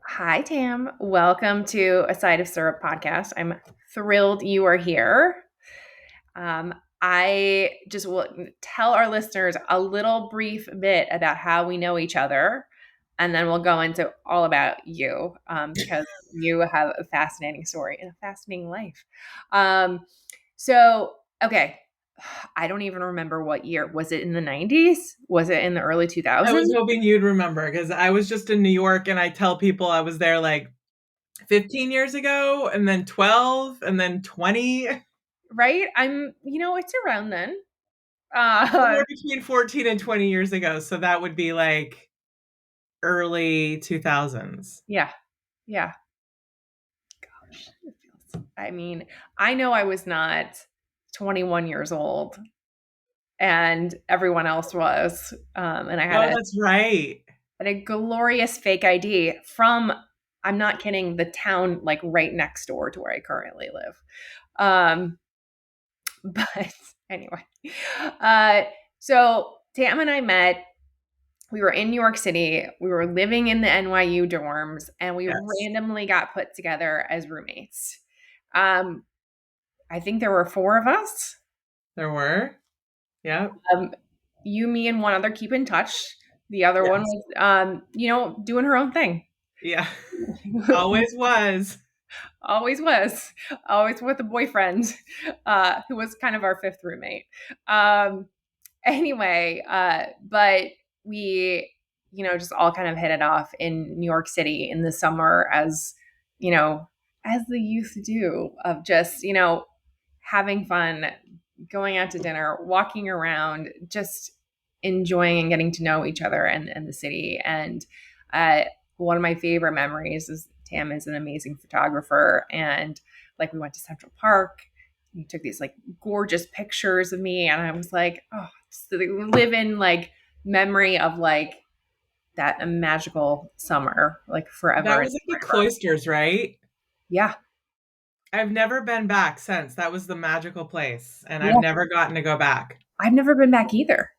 Hi, Tam. Welcome to A Side of Syrup podcast. I'm thrilled you are here. I just will tell our listeners a little brief bit about how we know each other, and then we'll go into all about you because you have a fascinating story and a fascinating life. Um, so, okay, I don't even remember what year. Was it in the 90s? Was it in the early I was 2000s? hoping you'd remember because I was just in New York and I tell people I was there like 15 years ago and then 12 and then 20. Right? It's around then. Somewhere Uh, between 14 and 20 years ago. So that would be like early 2000s. yeah, yeah. I mean, I know I was not 21 years old, and everyone else was, and I Oh, that's right. had a glorious fake ID from. I'm not kidding. The town like right next door to where I currently live. Um, but anyway, uh, so Tam and I met. We were in New York City. We were living in the NYU dorms, and we Yes, randomly got put together as roommates. Um, I think there were four of us. there were. Yep. Um, you, me, and one other keep in touch. The other one Yes. was, doing her own thing. Yeah. Always was. Always was. Always with a boyfriend, who was kind of our fifth roommate. Um, but we, just all kind of hit it off in New York City in the summer you know, as the youth do, of just, having fun, going out to dinner, walking around, just enjoying and getting to know each other and the city. And uh, one of my favorite memories is Tam is an amazing photographer. And like we went to Central Park. He took these like gorgeous pictures of me. And I was like, oh, so they live in like memory of like that magical summer, like That forever and was at the forever. Cloisters, right? Yeah. I've never been back since. That was the magical place, and I've Yeah. never gotten to go back. I've never been back either.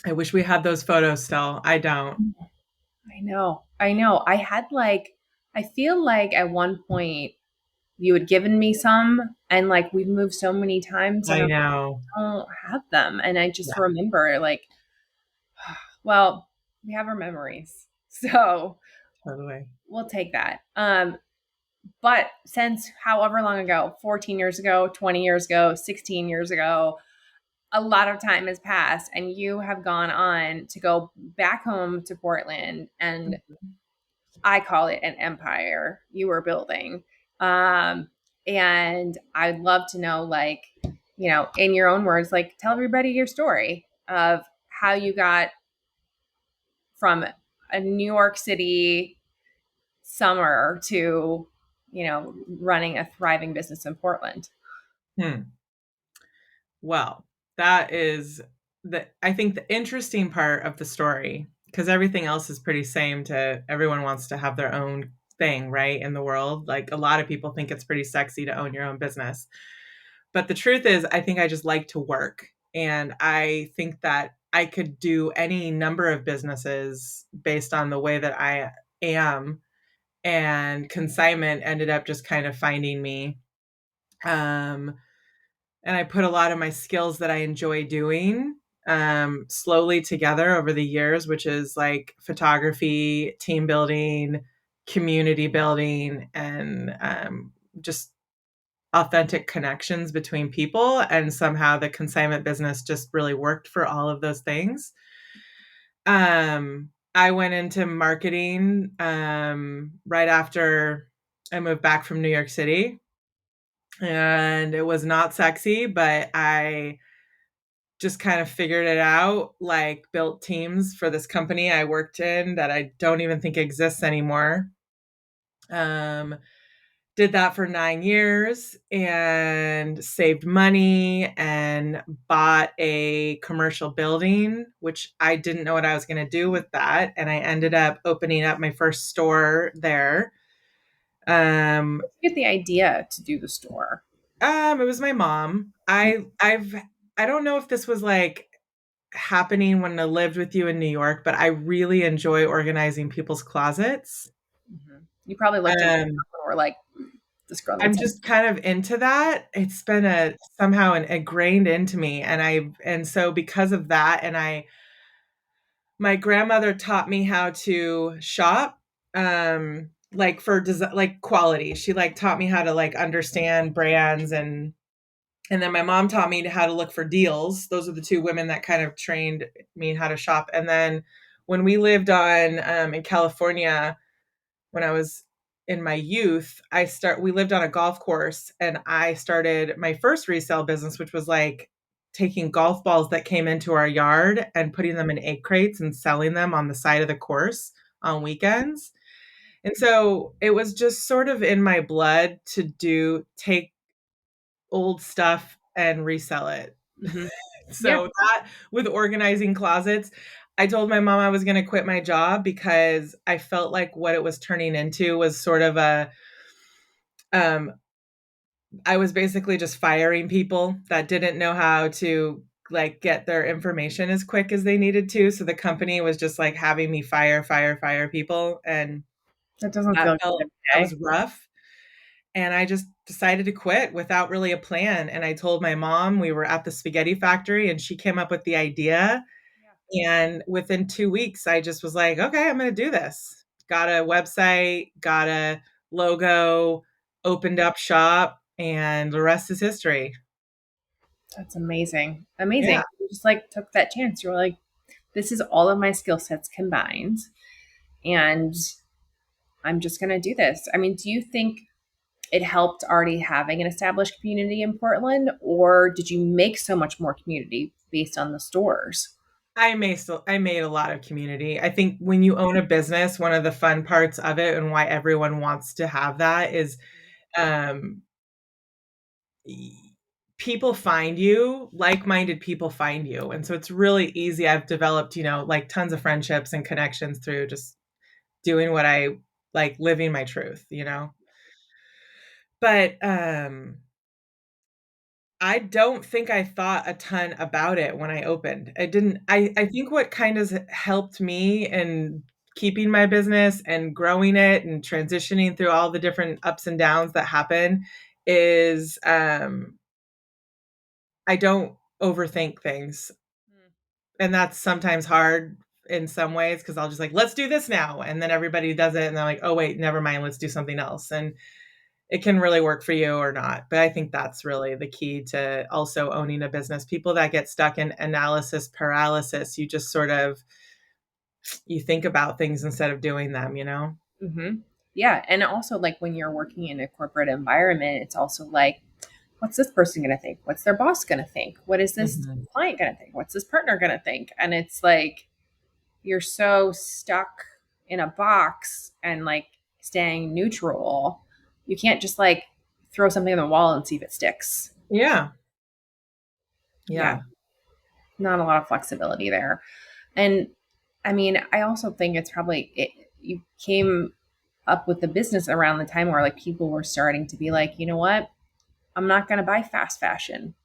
I wish we had those photos still. I don't. I know. I know. I feel like at one point you had given me some, and like we've moved so many times and I I know. don't have them. And I just Yeah, remember like, well, we have our memories. So totally. we'll take that. But since however long ago, 14 years ago, 20 years ago, 16 years ago, a lot of time has passed and you have gone on to go back home to Portland, and I call it an empire you were building. Um, and I'd love to know, like, in your own words, like, tell everybody your story of how you got from a New York City summer to, running a thriving business in Portland. Hmm. Well, that is I think the interesting part of the story, because everything else is pretty same to everyone wants to have their own thing, right? In the world. Like a lot of people think it's pretty sexy to own your own business. But the truth is, I think I just like to work. And I think that I could do any number of businesses based on the way that I am. And consignment ended up just kind of finding me. Um, and I put a lot of my skills that I enjoy doing slowly together over the years, which is like photography, team building, community building, and just authentic connections between people. And somehow the consignment business just really worked for all of those things. I went into marketing right after I moved back from New York City. And it was not sexy, but I just kind of figured it out, like built teams for this company I worked in that I don't even think exists anymore. Um, did that for 9 years and saved money and bought a commercial building, which I didn't know what I was going to do with that. And I ended up opening up my first store there. Um, Get the idea to do the store. it was my mom. I don't know if this was like happening when I lived with you in New York, but I really enjoy organizing people's closets. You probably looked at my Um, stuff and were like, this girl I'm needs help. just kind of into that. It's been a somehow ingrained into me, and so because of that, and I my grandmother taught me how to shop, like for like quality. She like taught me how to like understand brands, and then my mom taught me how to look for deals. Those are the two women that kind of trained me how to shop. And then when we lived on in California, when I was in my youth, we lived on a golf course, and I started my first resale business, which was like taking golf balls that came into our yard and putting them in egg crates and selling them on the side of the course on weekends. And so it was just sort of in my blood to take old stuff and resell it. Mm-hmm. Yeah, So that with organizing closets, I told my mom I was going to quit my job because I felt like what it was turning into was sort of a um I was basically just firing people that didn't know how to like get their information as quick as they needed to. So the company was just like having me fire people, and that doesn't feel good that every was day. rough. And I just decided to quit without really a plan. And I told my mom, we were at the spaghetti factory, and she came up with the idea. Yeah, And within 2 weeks, I just was like, okay, I'm going to do this. Got a website, got a logo, opened up shop, and the rest is history. that's amazing. Amazing. Yeah. You just like took that chance. You were like, this is all of my skill sets combined, and I'm just going to do this. I mean, do you think it helped already having an established community in Portland, or did you make so much more community based on the stores? I made a lot of community. I think when you own a business, one of the fun parts of it and why everyone wants to have that is um, people find you, like-minded people find you. And so it's really easy. I've developed, like tons of friendships and connections through just doing what I like, living my truth. But I don't think I thought a ton about it when I opened. I didn't I think what kind of helped me in keeping my business and growing it and transitioning through all the different ups and downs that happen is I don't overthink things. And that's sometimes hard in some ways because I'll just like, let's do this now. And then everybody does it and they're like, oh wait, never mind, let's do something else. And it can really work for you or not. But I think that's really the key to also owning a business. People that get stuck in analysis paralysis, you just sort of you think about things instead of doing them. Mm-hmm. Yeah. And also, like when you're working in a corporate environment, it's also like, what's this person going to think? What's their boss going to think? What is this Mhm. client going to think? What's this partner going to think? And it's like you're so stuck in a box and like staying neutral. You can't just like throw something on the wall and see if it sticks. Yeah. Yeah. Yeah. Not a lot of flexibility there. And I mean, I also think it's probably you came up with the business around the time where like people were starting to be like, you know what? I'm not going to buy fast fashion.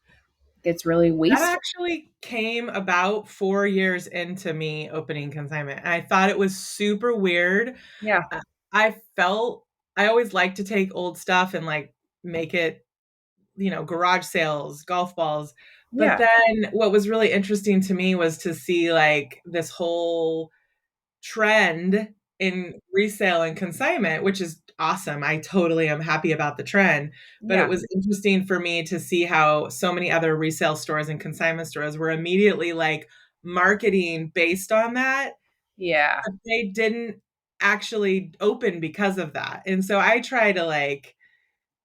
It's really That wasteful. actually came about 4 years into me opening consignment. And I thought it was super weird. Yeah. Uh, I felt I always like to take old stuff and like make it, garage sales, golf balls. But Yeah. then what was really interesting to me was to see like this whole trend in resale and consignment, which is awesome. I totally am happy about the trend. But it Yeah. was interesting for me to see how so many other resale stores and consignment stores were immediately like marketing based on that. Yeah. But they didn't actually open because of that. And so I try to like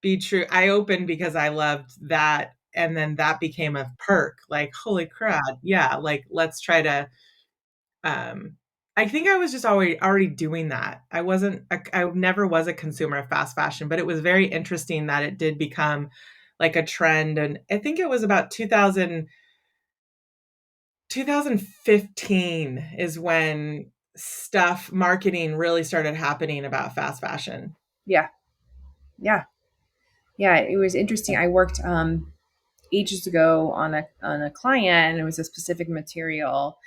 be true. I opened because I loved that. And then that became a perk. Like, holy crap. Yeah. Like, let's try to um, I think I was just already doing that. I never was a consumer of fast fashion, but it was very interesting that it did become like a trend. And I think it was about 2015 is when stuff marketing really started happening about fast fashion. Yeah. Yeah. Yeah. It was interesting. I worked ages ago on a client, and it was a specific material,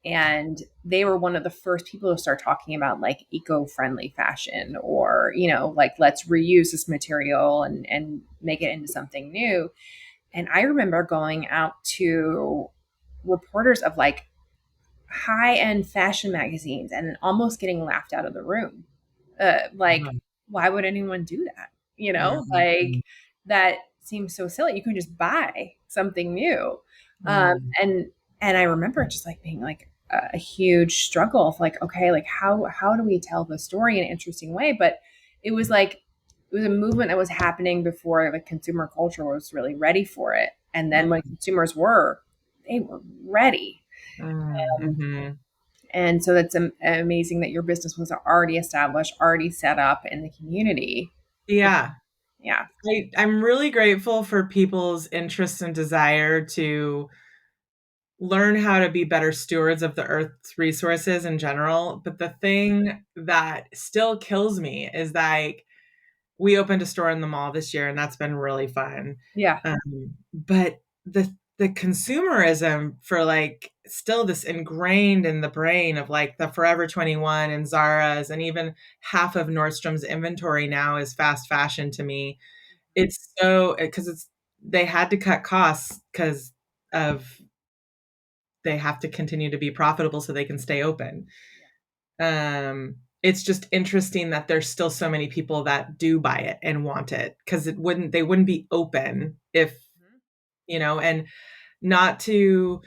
and they were one of the first people to start talking about like eco-friendly fashion, or like let's reuse this material and make it into something new. And I remember going out to reporters of like high-end fashion magazines and almost getting laughed out of the room. Like, why would anyone do that? Like Mhm. that seems so silly. You can just buy something new. Um, Mm. and and I remember it just like being like a huge struggle of like, okay, like how do we tell the story in an interesting way? But it was like it was a movement that was happening before the consumer culture was really ready for it. And then when consumers were, they were ready. Mhm. And so that's amazing that your business was already established, already set up in the community. Yeah. Yeah. I'm really grateful for people's interest and desire to learn how to be better stewards of the earth's resources in general. But the thing that still kills me is like we opened a store in the mall this year, and that's been really fun. Yeah. But the consumerism for like still this ingrained in the brain of like the Forever 21 and Zara's, and even half of Nordstrom's inventory now is fast fashion to me. It's so because it's they had to cut costs because of they have to continue to be profitable so they can stay open. It's just interesting that there's still so many people that do buy it and want it because they wouldn't be open if and not to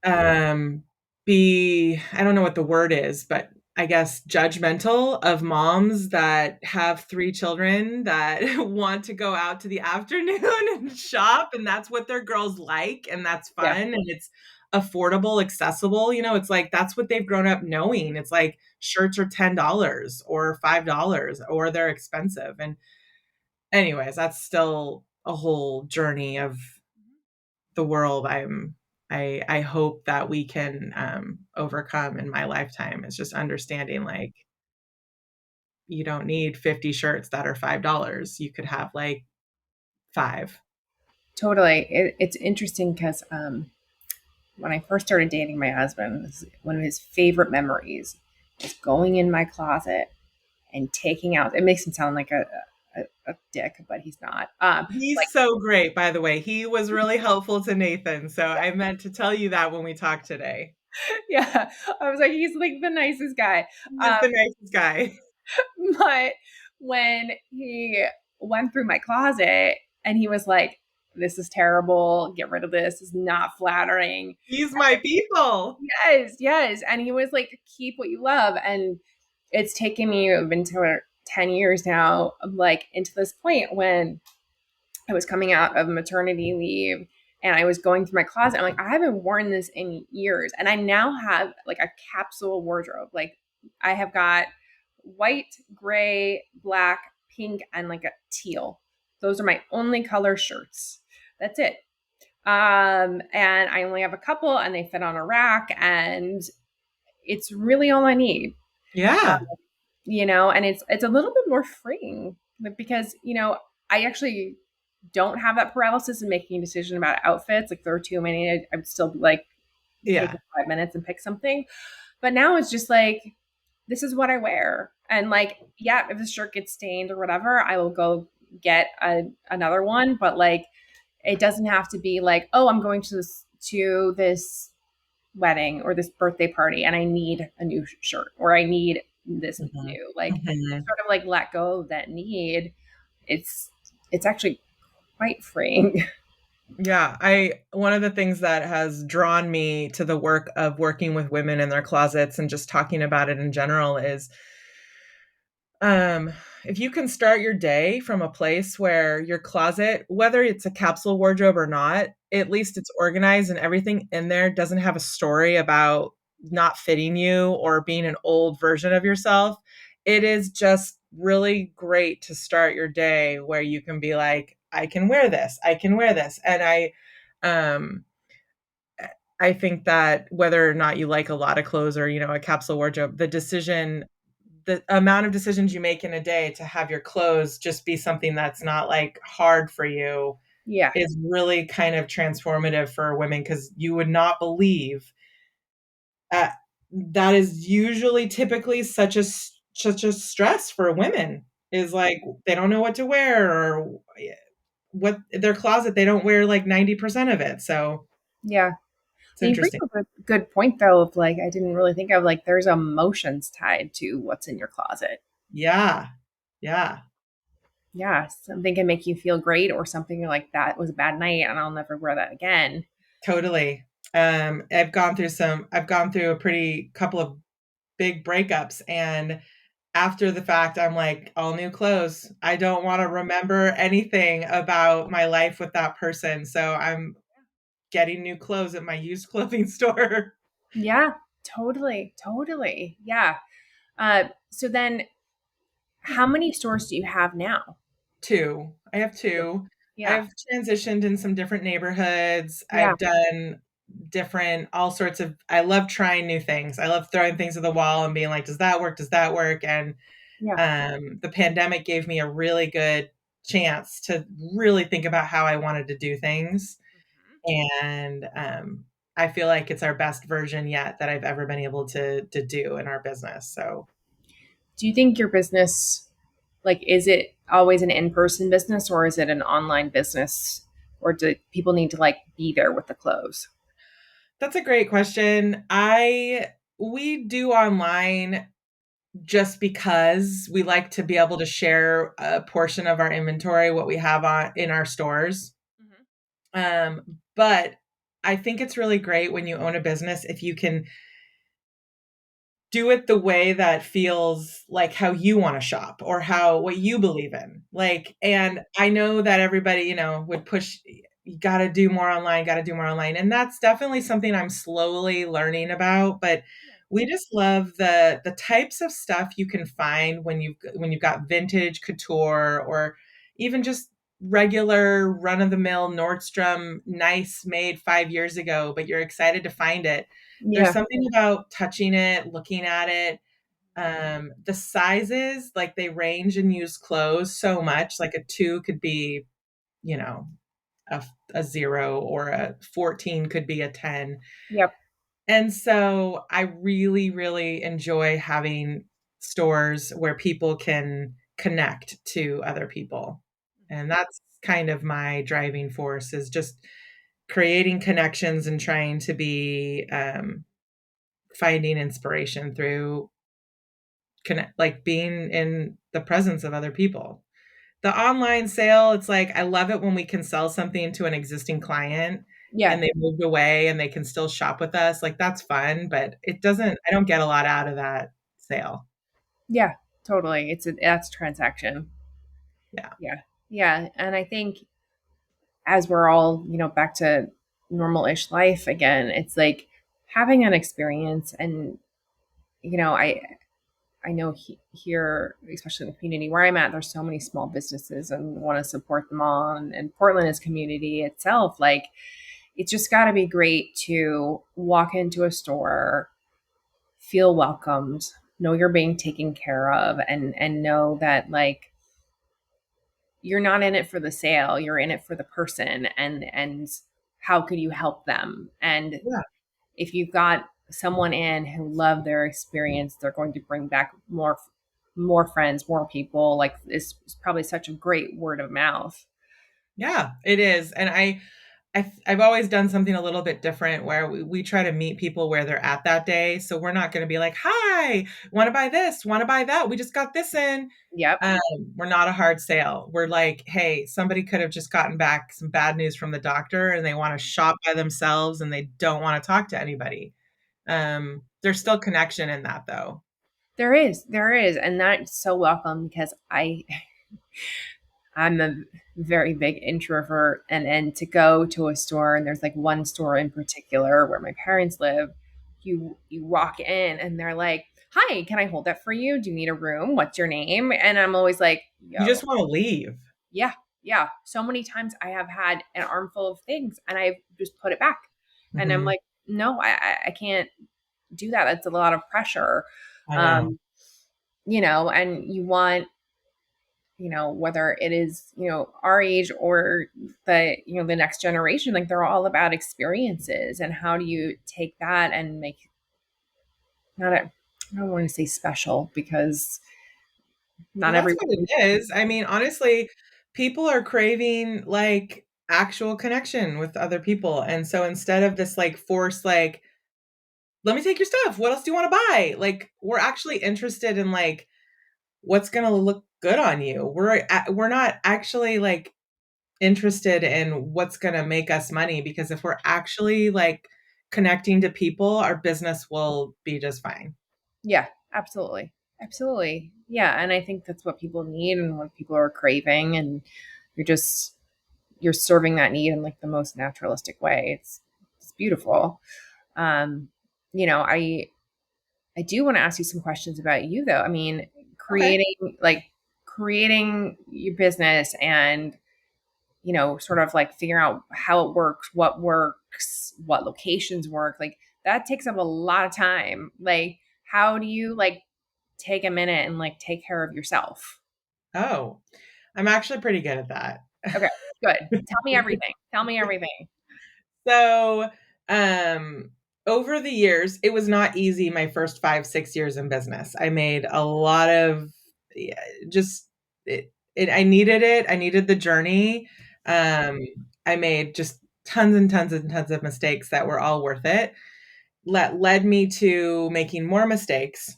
um be I don't know what the word is, but I guess judgmental of moms that have 3 children that want to go out to the afternoon and shop, and that's what their girls like, and that's Yeah. fun, and it's affordable, accessible. It's like that's what they've grown up knowing. It's like shirts are $10 or $5 or they're expensive. And anyways, that's still a whole journey of the world I hope that we can overcome in my lifetime. Is just understanding like you don't need 50 shirts that are $5. You could have like 5. Totally. It's interesting because when I first started dating my husband, one of his favorite memories is going in my closet and taking out. It makes him sound like a dick, but he's not. Like He's so great, by the way. He was really helpful to Nathan. So I meant to tell you that when we talked today. yeah, I was like, he's like the nicest guy. He is the nicest guy. But when he went through my closet and he was like, this is terrible, get rid of this, is not flattering. He's my people. Yes, yes. And he was like, keep what you love. And it's taken me into 10 years now, like into this point when I was coming out of maternity leave and I was going through my closet. I'm like, I haven't worn this in years. And I now have like a capsule wardrobe. Like I have got white, gray, black, pink, and like a teal. Those are my only color shirts. That's it. And I only have a couple and they fit on a rack, and it's really all I need. Yeah. And it's a little bit more freeing because, I actually don't have that paralysis in making a decision about outfits. Like there are too many, I would still be like take Yeah. 5 minutes and pick something. But now it's just like this is what I wear. And like, yeah, if the shirt gets stained or whatever, I will go get another one. But like, it doesn't have to be like, oh, I'm going to this wedding or this birthday party and I need a new shirt or I need this Mhm. new. Like Mhm. sort of like let go of that need. It's it's actually quite freeing. Yeah, I one of the things that has drawn me to the work of working with women in their closets and just talking about it in general is um if you can start your day from a place where your closet, whether it's a capsule wardrobe or not, at least it's organized and everything in there doesn't have a story about not fitting you or being an old version of yourself. It is just really great to start your day where you can be like, I can wear this. I can wear this. And um I think that whether or not you like a lot of clothes or, a capsule wardrobe, the amount of decisions you make in a day to have your clothes just be something that's not like hard for you Yeah. is really kind of transformative for women because you would not believe uh, that is usually typically such a stress for women is like they don't know what to wear or what their closet they don't wear like 90% of it. So Yeah. it's You bring interesting. up a good point though of like I didn't really think of like there's emotions tied to what's in your closet. Yeah. Yeah. Yeah, something can make you feel great or something you're like that was a bad night and I'll never wear that again. Totally. I've gone through a pretty couple of big breakups and after the fact I'm like all new clothes. I don't want to remember anything about my life with that person. So I'm getting new clothes at my used clothing store. Yeah, totally, totally. Yeah. So then how many stores do you have now? 2. I have Two. 2. Yeah. I've transitioned in some different neighborhoods. Yeah. I've done different all sorts of I love trying new things. I love throwing things at the wall and being like, "Does that work? Does that work?" And, Yeah. the pandemic gave me a really good chance to really think about how I wanted to do things, Mhm. and, I feel like it's our best version yet that I've ever been able to do in our business, so Do you think your business, like, is it always an in-person business or is it an online business? Or do people need to like be there with the clothes? that's a great question. I we do online just because we like to be able to share a portion of our inventory, what we have on in our stores. Mhm. But I think it's really great when you own a business if you can do it the way that feels like how you want to shop or how what you believe in. Like, and I know that everybody, would push you got to do more online, got to do more online. And that's definitely something I'm slowly learning about, but Yeah. we just love the types of stuff you can find when you've got vintage couture or even just regular run of the mill Nordstrom nice made 5 years ago, but you're excited to find it. There's Yeah. something about touching it, looking at it. The sizes, like they range in used clothes so much. Like a 2 could be, you know, a 0 or a 14 could be a 10. Yep. And so I really, really enjoy having stores where people can connect to other people. And that's kind of my driving force is just creating connections and trying to be finding inspiration through connect like being in the presence of other people. The online sale, it's like I love it when we can sell something to an existing client Yeah. and they moved away and they can still shop with us. Like that's fun, but it doesn't I don't get a lot out of that sale. Yeah. Totally. That's a transaction. Yeah. Yeah. Yeah. And I think as we're all, back to normal-ish life again, it's like having an experience and, I know here, especially in the community where I'm at, there's so many small businesses and want to support them all. And Portland is community itself. Like, it's just got to be great to walk into a store, feel welcomed, know you're being taken care of, and know that like you're not in it for the sale, you're in it for the person, and how could you help them? And Yeah. if you've got someone in who love their experience, they're going to bring back more friends, more people. Like it's probably such a great word of mouth. Yeah, it is. And I've always done something a little bit different where we try to meet people where they're at that day. So we're not going to be like, "Hi, want to buy this? Want to buy that? We just got this in." Yep. Um, we're not a hard sale. We're like, "Hey, somebody could have just gotten back some bad news from the doctor and they want to shop by themselves and they don't want to talk to anybody." There's still connection in that though. There is, and that's so welcome because I'm a very big introvert, and to go to a store and there's like one store in particular where my parents live, you walk in and they're like, "Hi, can I hold that for you? Do you need a room? What's your name?" And I'm always like, You "Yo, just want to leave. yeah, yeah." So many times I have had an armful of things and I've just put it back, and I'm Mhm. like, "No, I can't do that. That's a lot of pressure." I know. Um, and you want whether it is, our age or the next generation, like they're all about experiences. And how do you take that and make not a, I don't want to say special because Well, not that's everyone. what it is. I mean, honestly, people are craving like actual connection with other people. And so instead of this like forced, like, let me take your stuff. What else do you want to buy? Like, we're actually interested in like what's going to look good on you. We're not actually like interested in what's going to make us money, because if we're actually like connecting to people, our business will be just fine. Yeah, absolutely. Absolutely. Yeah. And I think that's what people need and what people are craving. And you're just, you're serving that need in like the most naturalistic way. It's beautiful. Um, I do want to ask you some questions about you though. I mean, Okay. creating your business and, sort of like figuring out how it works, what locations work, like that takes up a lot of time. Like, how do you like take a minute and like take care of yourself? Oh, I'm actually pretty good at that. Okay, good. Tell me everything. Tell me everything. So, um, over the years, it was not easy my first 5, 6 years in business. I made a lot of, yeah, just I needed it. I needed the journey. Um, I made just tons and tons and tons of mistakes that were all worth it. Led me to making more mistakes.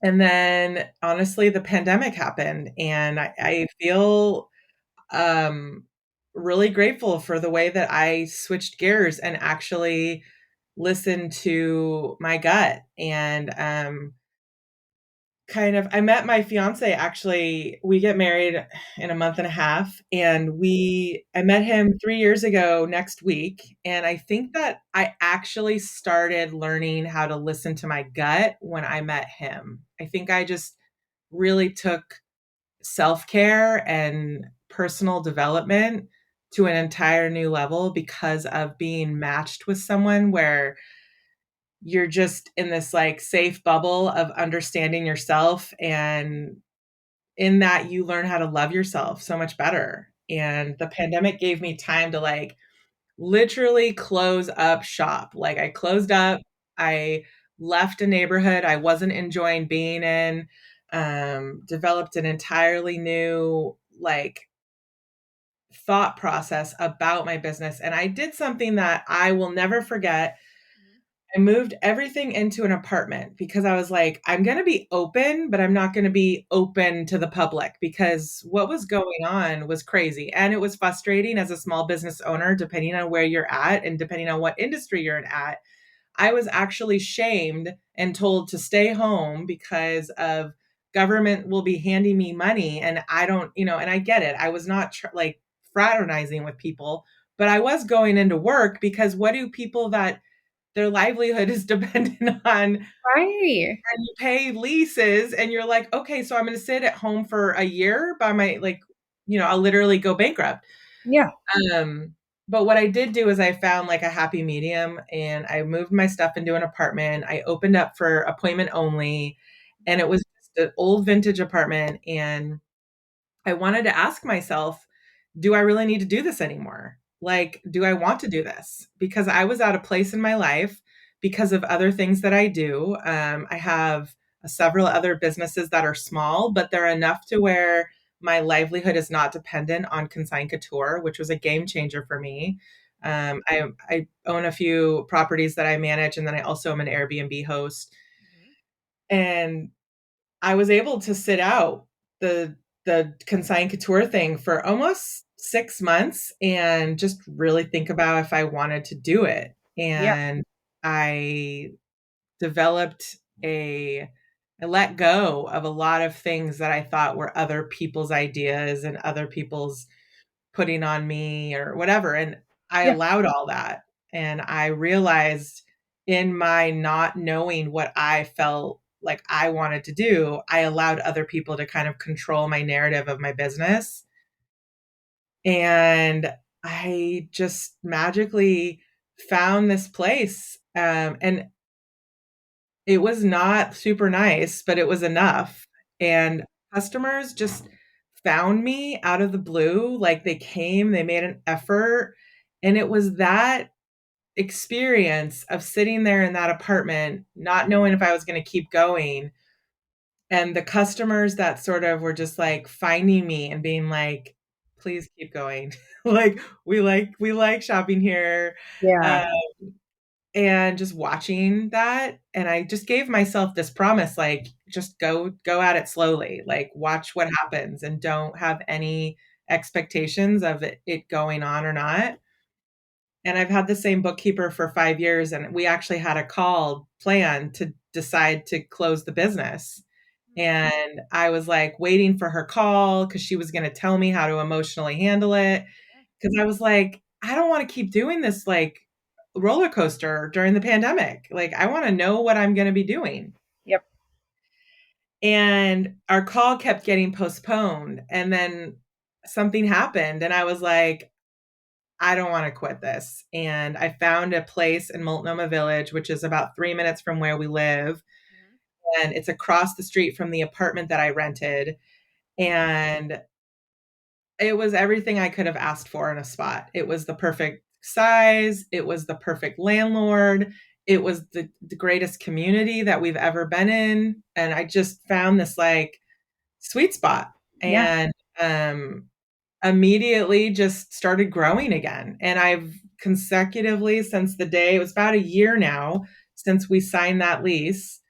And then honestly, the pandemic happened, and I feel um, really grateful for the way that I switched gears and actually listened to my gut. And kind of, I met my fiance actually, we get married in a month and a half, and I met him 3 years ago next week. And I think that I actually started learning how to listen to my gut when I met him. I think I just really took self-care and personal development to an entire new level because of being matched with someone where you're just in this like safe bubble of understanding yourself, and in that you learn how to love yourself so much better. And the pandemic gave me time to like literally close up shop. Like I closed up, I left a neighborhood I wasn't enjoying being in, developed an entirely new like thought process about my business. And I did something that I will never forget. I moved everything into an apartment because I was like, I'm going to be open, but I'm not going to be open to the public, because what was going on was crazy. And it was frustrating as a small business owner, depending on where you're at and depending on what industry you're in at. I was actually shamed and told to stay home because of government will be handing me money. And I don't, and I get it. I was not like fraternizing with people, but I was going into work because what do people that their livelihood is dependent on, Right. and you pay leases and you're like, okay, so I'm going to sit at home for a year by my, like, I'll literally go bankrupt. Yeah. Um, but what I did do is I found like a happy medium, and I moved my stuff into an apartment. I opened up for appointment only, and it was just an old vintage apartment. And I wanted to ask myself, do I really need to do this anymore? Like, do I want to do this? Because I was at a place in my life because of other things that I do. I have several other businesses that are small, but they're enough to where my livelihood is not dependent on Consign Couture, which was a game changer for me. I own a few properties that I manage, and then I also am an Airbnb host. And I was able to sit out the Consign Couture thing for almost 6 months and just really think about if I wanted to do it. Yeah. And I developed a I let go of a lot of things that I thought were other people's ideas and other people's putting on me or whatever. And I Yeah. allowed all that. And I realized in my not knowing what I felt like I wanted to do, I allowed other people to kind of control my narrative of my business. And I just magically found this place. And it was not super nice, but it was enough. And customers just found me out of the blue. Like they came, they made an effort. And it was that experience of sitting there in that apartment, not knowing if I was going to keep going. And the customers that sort of were just like finding me and being like, please keep going. Like we like shopping here. Yeah. Uh, and just watching that, and I just gave myself this promise, like just go at it slowly, like watch what happens and don't have any expectations of it going on or not. And I've had the same bookkeeper for 5 years, and we actually had a call planned to decide to close the business. And I was like waiting for her call because she was going to tell me how to emotionally handle it. Because I was like, I don't want to keep doing this like roller coaster during the pandemic. Like, I want to know what I'm going to be doing. Yep. And our call kept getting postponed. And then something happened. And I was like, I don't want to quit this. And I found a place in Multnomah Village, which is about 3 minutes from where we live. And it's across the street from the apartment that I rented. And it was everything I could have asked for in a spot. It was the perfect size. It was the perfect landlord. It was the greatest community that we've ever been in. And I just found this like sweet spot. Yeah. And immediately just started growing again. And I've consecutively, since the day, it was about a year now since we signed that lease,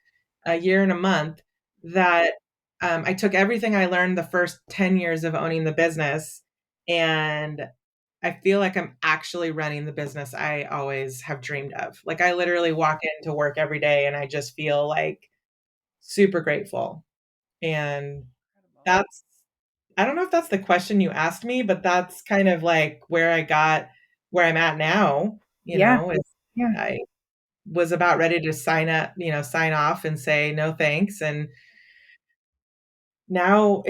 a year and a month, that I took everything I learned the first 10 years of owning the business, and I feel like I'm actually running the business I always have dreamed of. Like I literally walk into work every day and I just feel like super grateful. And Incredible. that's, I don't know if that's the question you asked me, but that's kind of like where I got where I'm at now, Yeah. is Yeah. I was about ready to sign up, sign off and say no thanks. And now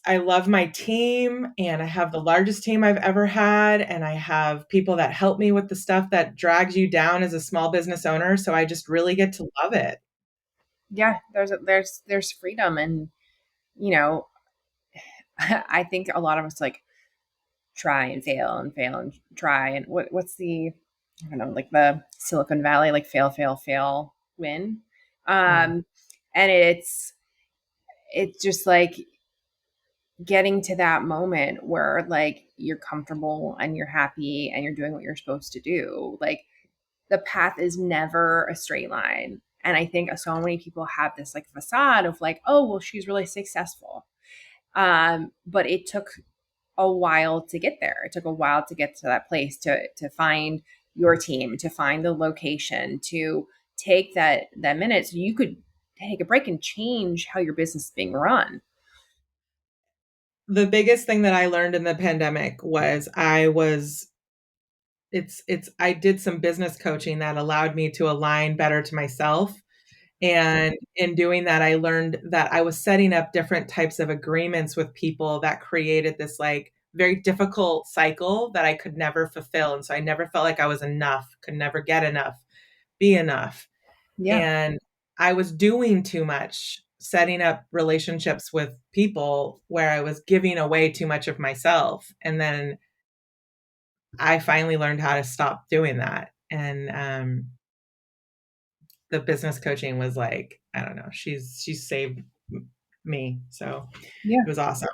I love my team, and I have the largest team I've ever had. And I have people that help me with the stuff that drags you down as a small business owner. So I just really get to love it. Yeah. There's freedom, and you know, I think a lot of us like try and fail and fail and try, and what's the, I don't know, like the Silicon Valley, like fail, fail, fail, win. Mm. Um, and it's just like getting to that moment where like you're comfortable and you're happy and you're doing what you're supposed to do. Like the path is never a straight line. And I think so many people have this like facade of like, oh, well, she's really successful. But it took a while to get there. It took a while to get to that place, to find your team, to find the location, to take that minute so you could take a break and change how your business is being run. The biggest thing that I learned in the pandemic was I did some business coaching that allowed me to align better to myself. And in doing that, I learned that I was setting up different types of agreements with people that created this like very difficult cycle that I could never fulfill. And so I never felt like I was enough, could never get enough, be enough. Yeah. And I was doing too much, setting up relationships with people where I was giving away too much of myself. And then I finally learned how to stop doing that. And the business coaching was like, I don't know, she's saved me. So Yeah. it was awesome.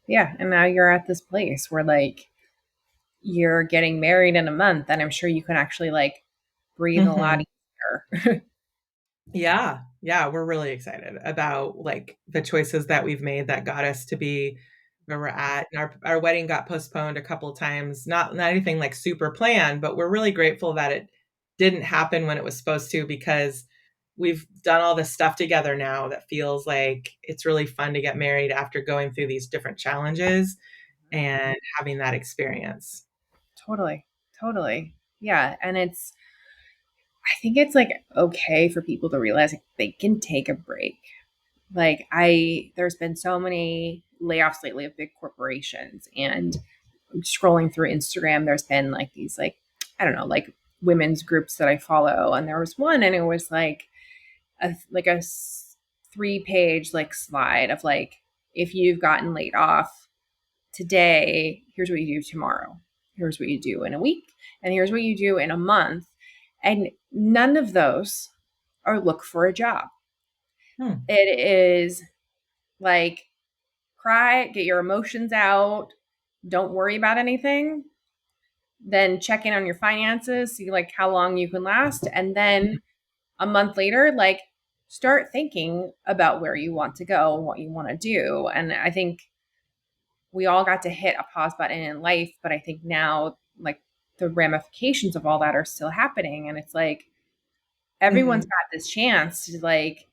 Yeah. And now you're at this place where like you're getting married in a month, and I'm sure you can actually like breathe a lot Hmm. easier. Yeah. Yeah. We're really excited about like the choices that we've made that got us to be where we're at. And our wedding got postponed a couple of times, not anything like super planned, but we're really grateful that it didn't happen when it was supposed to, because we've done all this stuff together now that feels like it's really fun to get married after going through these different challenges and having that experience. Totally. Totally. Yeah. And I think it's like okay for people to realize like, they can take a break. Like there's been so many layoffs lately of big corporations, and scrolling through Instagram, there's been like these like, I don't know, like women's groups that I follow. And there was one, and it was like a 3-page like slide of like if you've gotten laid off today, here's what you do tomorrow. Here's what you do in a week. And here's what you do in a month. And none of those are look for a job. Hmm. It is like cry, get your emotions out, don't worry about anything, then check in on your finances, see like how long you can last, and then a month later, like start thinking about where you want to go and what you want to do. And I think we all got to hit a pause button in life, but I think now like the ramifications of all that are still happening. And it's like everyone's Mhm. got this chance to like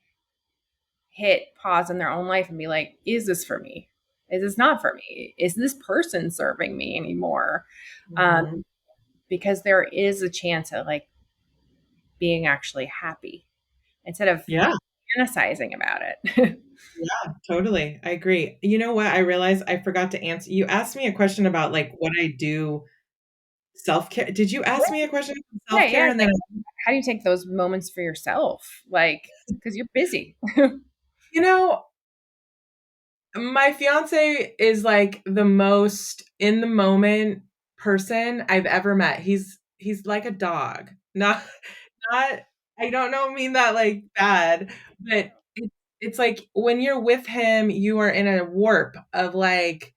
hit pause in their own life and be like, is this for me? Is this not for me? Is this person serving me anymore? Mhm. Um, because there is a chance at like being actually happy instead of Yeah, fantasizing about it. yeah, totally. I agree. You know what? I realized I forgot to answer. You asked me a question about like what I do self-care. Did you Yeah, ask me a question about yeah, yeah. self-care? It's And like, then, how do you take those moments for yourself? Like, because you're busy. you know, my fiance is like the most in the moment person I've ever met. He's like a dog. Not I don't know mean that like bad, but it's like when you're with him, you are in a warp of like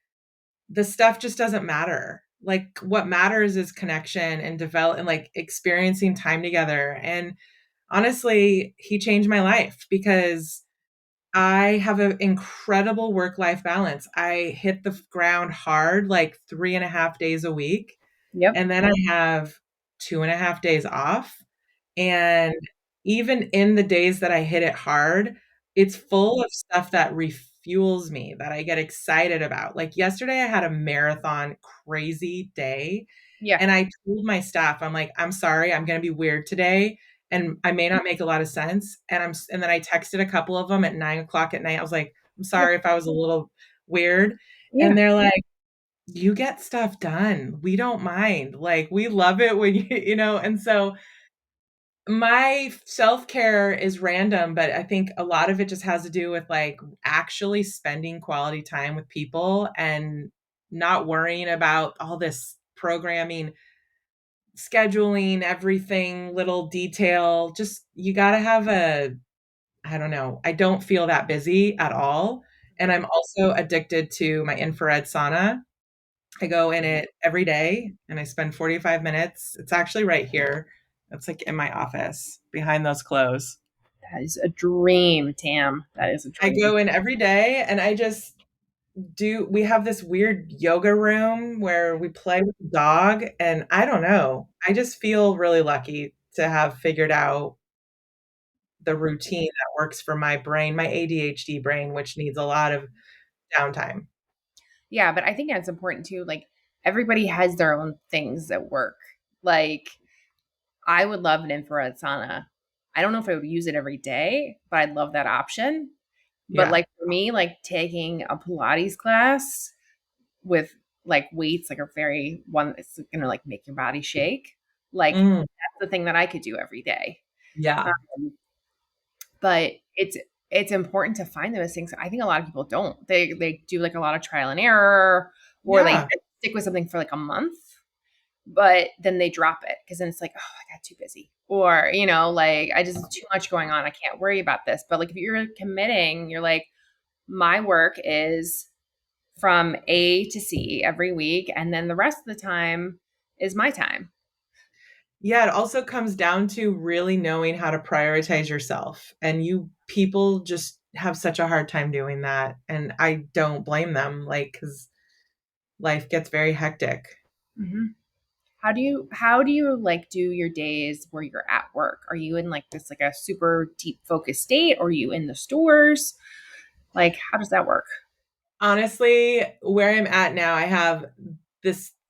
the stuff just doesn't matter. Like what matters is connection and develop and like experiencing time together. And honestly, he changed my life because I have an incredible work life balance. I hit the ground hard like 3.5 days a week. Yep. And then I have 2.5 days off. And even in the days that I hit it hard, it's full of stuff that refuels me, that I get excited about. Like yesterday, I had a marathon crazy day. Yeah. And I told my staff, I'm like, I'm sorry, I'm going to be weird today. And I may not make a lot of sense. And then I texted a couple of them at 9 o'clock at night. I was like, I'm Yeah. sorry if I was a little weird. And Yeah. they're like, you get stuff done. We don't mind. Like, we love it when and so my self-care is random, but I think a lot of it just has to do with like actually spending quality time with people and not worrying about all this programming, scheduling, everything, little detail. Just you got to have I don't know. I don't feel that busy at all. And I'm also addicted to my infrared sauna. I go in it every day and I spend 45 minutes. It's actually right here. It's like in my office behind those clothes. That is a dream, Tam. That is a I dream. go in every day and I just we have this weird yoga room where we play with the dog. And I don't know. I just feel really lucky to have figured out the routine that works for my brain, my ADHD brain, which needs a lot of downtime. Yeah, but I think that's important too. Like everybody has their own things that work. Like I would love an infrared sauna. I don't know if I would use it every day, but I'd love that option. But Yeah. like for me, like taking a Pilates class with like weights, like a very one that's gonna like make your body shake. Like Mm, that's the thing that I could do every day. yeah. Um, but it's important to find those things. I think a lot of people don't. They do like a lot of trial and error, or they Yeah. stick with something for like a month, but then they drop it because then it's like, oh, I got too busy, or like I just too much going on. I can't worry about this. But like if you're committing, you're like, my work is from A to C every week, and then the rest of the time is my time. Yeah, it also comes down to really knowing how to prioritize yourself. And you people just have such a hard time doing that. And I don't blame them, like, because life gets very hectic. hmm how do you like do your days where you're at work? Are you in like this like a super deep focused state, or are you in the stores? Like how does that work? Honestly, where I'm at now, I have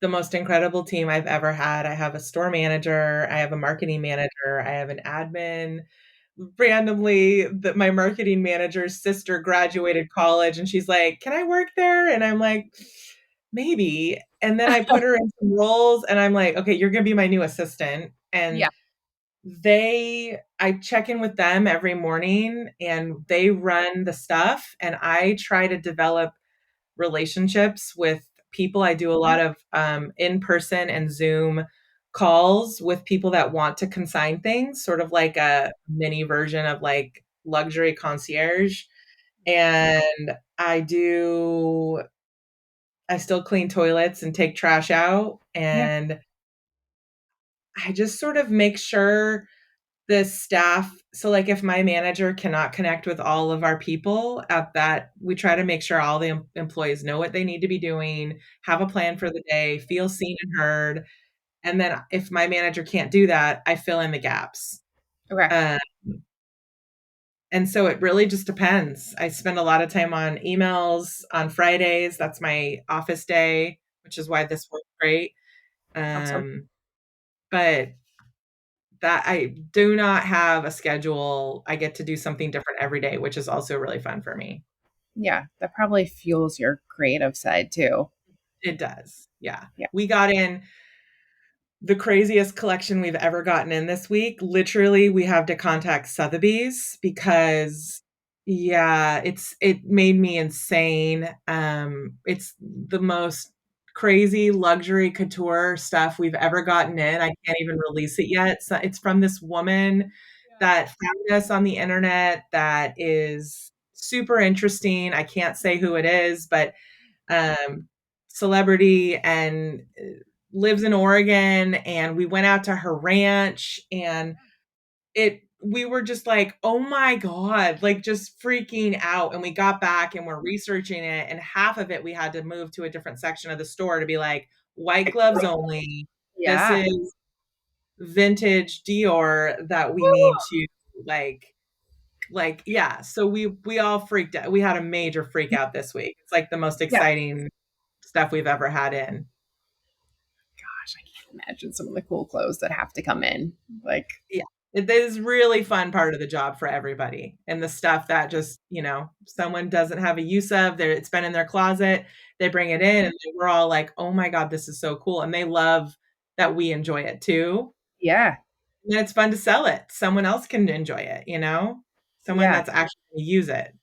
the most incredible team I've ever had. I have a store manager, I have a marketing manager, I have an admin. Randomly, my marketing manager's sister graduated college and she's like, "Can I work there?" And I'm like, "Maybe." And then I put her in some roles and I'm like, "Okay, you're going to be my new assistant." Yeah. And I check in with them every morning and they run the stuff, and I try to develop relationships with people. I do a lot of in person and Zoom calls with people that want to consign things, sort of like a mini version of like luxury concierge. And I still clean toilets and take trash out. Yeah. And I just sort of make sure the staff, so like if my manager cannot connect with all of our people at that, we try to make sure all the employees know what they need to be doing, have a plan for the day, feel seen and heard. And then if my manager can't do that, I fill in the gaps. Okay. Uh, and so it really just depends. I spend a lot of time on emails on Fridays. That's my office day, which is why this works great. Awesome. Um, but that I do not have a schedule. I get to do something different every day, which is also really fun for me. Yeah. That probably fuels your creative side too. It does. Yeah. Yeah. We got in the craziest collection we've ever gotten in this week. Literally, we have to contact Sotheby's because yeah, it made me insane. It's the most crazy luxury couture stuff we've ever gotten in. I can't even release it yet. So it's from this woman that found us on the internet that is super interesting. I can't say who it is, but um, celebrity and lives in Oregon. And we went out to her ranch and we were just like, oh my God, like just freaking out. And we got back and we're researching it. And half of it, we had to move to a different section of the store to be like, white gloves only. This Yeah. is vintage Dior that we need to like yeah, so we all freaked out. We had a major freak out this week. It's like the most Yeah. exciting stuff we've ever had in. Gosh, I can't imagine some of the cool clothes that have to come in. Like, Yeah. It is really fun part of the job for everybody. And the stuff that just, someone doesn't have a use of, it's been in their closet, they bring it in and we're all like, "Oh my God, this is so cool." And they love that we enjoy it too. yeah. And it's fun to sell it. Someone else can enjoy it. Someone Yeah. that's actually going to use it.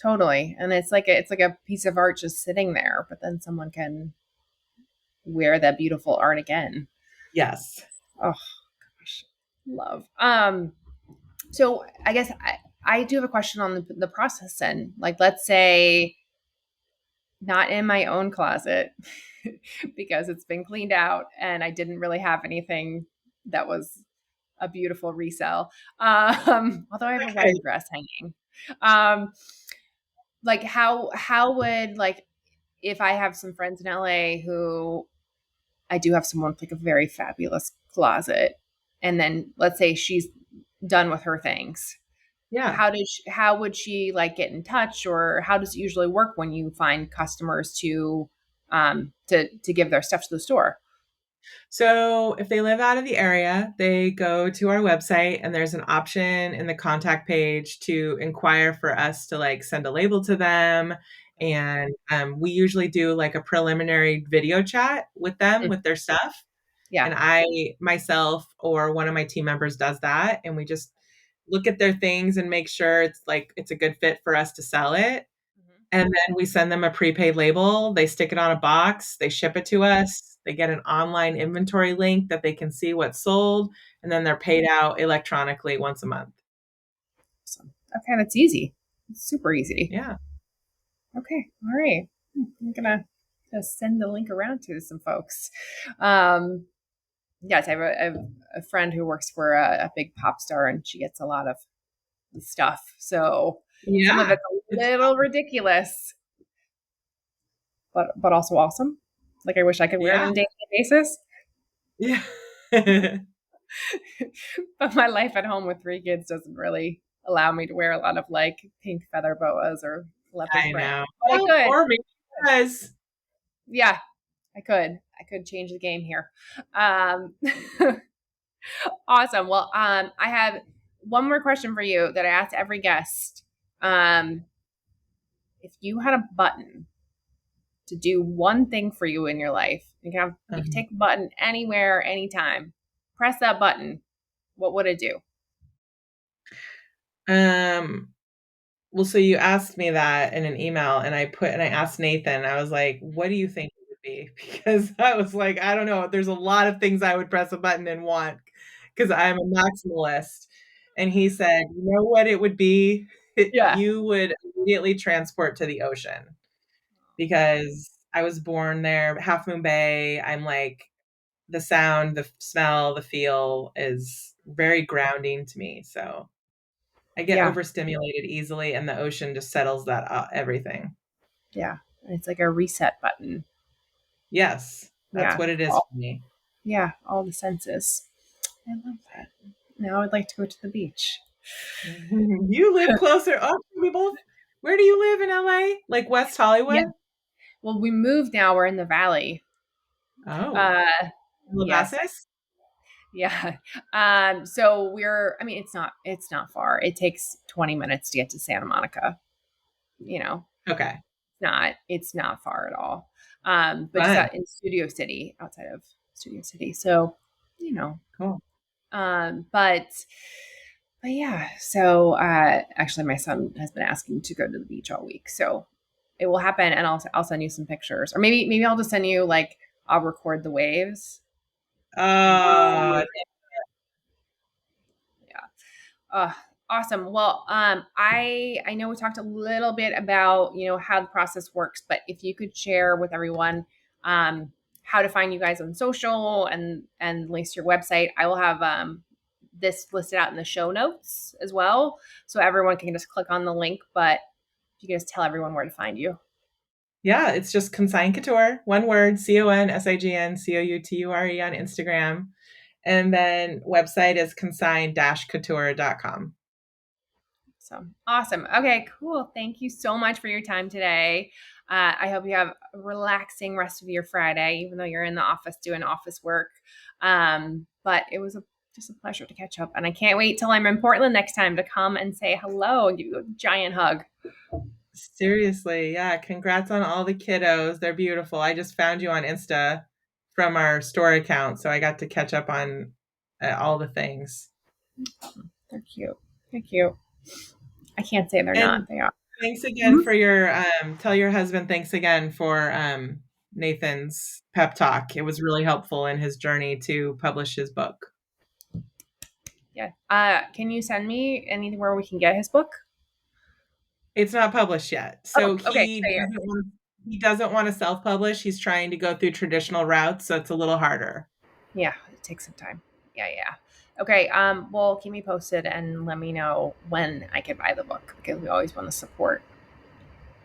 Totally. And it's like a piece of art just sitting there, but then someone can wear that beautiful art again. Yes. Oh gosh. Love. So I guess I do have a question on the process then. Like let's say not in my own closet because it's been cleaned out and I didn't really have anything that was a beautiful resell. Although I have a Okay. wedding dress hanging. Um, like how would like if I have some friends in LA who I do have someone with like a very fabulous closet, and then let's say she's done with her things. Yeah. How would she like get in touch, or how does it usually work when you find customers to give their stuff to the store? So if they live out of the area, they go to our website and there's an option in the contact page to inquire for us to like send a label to them. And we usually do like a preliminary video chat with them Mm, with their stuff. yeah. And I myself or one of my team members does that. And we just look at their things and make sure it's a good fit for us to sell it. Mhm. And then we send them a prepaid label. They stick it on a box. They ship it to us. They get an online inventory link that they can see what's sold. And then they're paid out electronically once a month. Awesome. Okay, that's easy. It's super easy. Yeah. Okay, all right. I'm gonna just send the link around to some folks. Um, yes, I have a friend who works for a big pop star, and she gets a lot of stuff. So some of Yeah. it's a little ridiculous, but also awesome. Like I wish I could wear it Yeah. on a daily basis. Yeah. But my life at home with three kids doesn't really allow me to wear a lot of like pink feather boas or leopard I print. know. But I Well, could. or maybe it does. Yeah, I could. I could change the game here. Um, awesome. Well, I have one more question for you that I ask every guest. Um, if you had a button to do one thing for you in your life, you can take a button anywhere, anytime. Press that button. What would it do? Um, well, so you asked me that in an email, and I asked Nathan, I was like, what do you think it would be? Because I was like, I don't know. There's a lot of things I would press a button and want because I'm a maximalist. And he said, you know what it would be? Yeah. You would immediately transport to the ocean because I was born there, Half Moon Bay. I'm like, the sound, the smell, the feel is very grounding to me. So I get Yeah. overstimulated easily, and the ocean just settles that everything. Yeah. It's like a reset button. Yes, that's Yeah. what it is for me. Yeah. All the senses. I love that. Now I'd like to go to the beach. You live closer. Oh, we both. Where do you live in LA? Like West Hollywood? Yeah. Well, we moved now. We're in the valley. Oh, Uh, yes. Calabasas? Yeah. So I mean, it's not far. It takes 20 minutes to get to Santa Monica, you know. Okay, It's not far at all. But just fun, out in Studio City, outside of Studio City. So, you know, cool. um, but but yeah, so actually my son has been asking to go to the beach all week. So it will happen and I'll send you some pictures. Or maybe I'll just send you like I'll record the waves. Uh, Yeah. Uh, awesome. Well, I know we talked a little bit about how the process works, but if you could share with everyone how to find you guys on social and links to your website, I will have this listed out in the show notes as well, so everyone can just click on the link. But if you can just tell everyone where to find you. yeah, it's just Consign Couture, one word, CONSIGN COUTURE on Instagram. And then website is consign-couture.com. So awesome. Okay, cool. Thank you so much for your time today. I hope you have a relaxing rest of your Friday, even though you're in the office doing office work. But it was just a pleasure to catch up. And I can't wait till I'm in Portland next time to come and say hello and give you a giant hug. Seriously, yeah, congrats on all the kiddos. They're beautiful. I just found you on Insta from our store account, so I got to catch up on all the things. They're cute. They're cute. I can't say they're And not. They are. thanks again Mhm. for your tell your husband thanks again for Nathan's pep talk. It was really helpful in his journey to publish his book. Yeah. Can you send me anywhere we can get his book? It's not published yet. Oh, So okay. So he doesn't want to self-publish. He's trying to go through traditional routes, so it's a little harder. yeah, it takes some time. Yeah, yeah. Okay. Well, keep me posted and let me know when I can buy the book because we always want to support.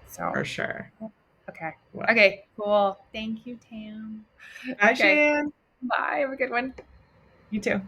So, For sure. okay. Well, Okay. Cool. Thank you, Tam. bye, Okay. Shan. Bye. Have a good one. You too.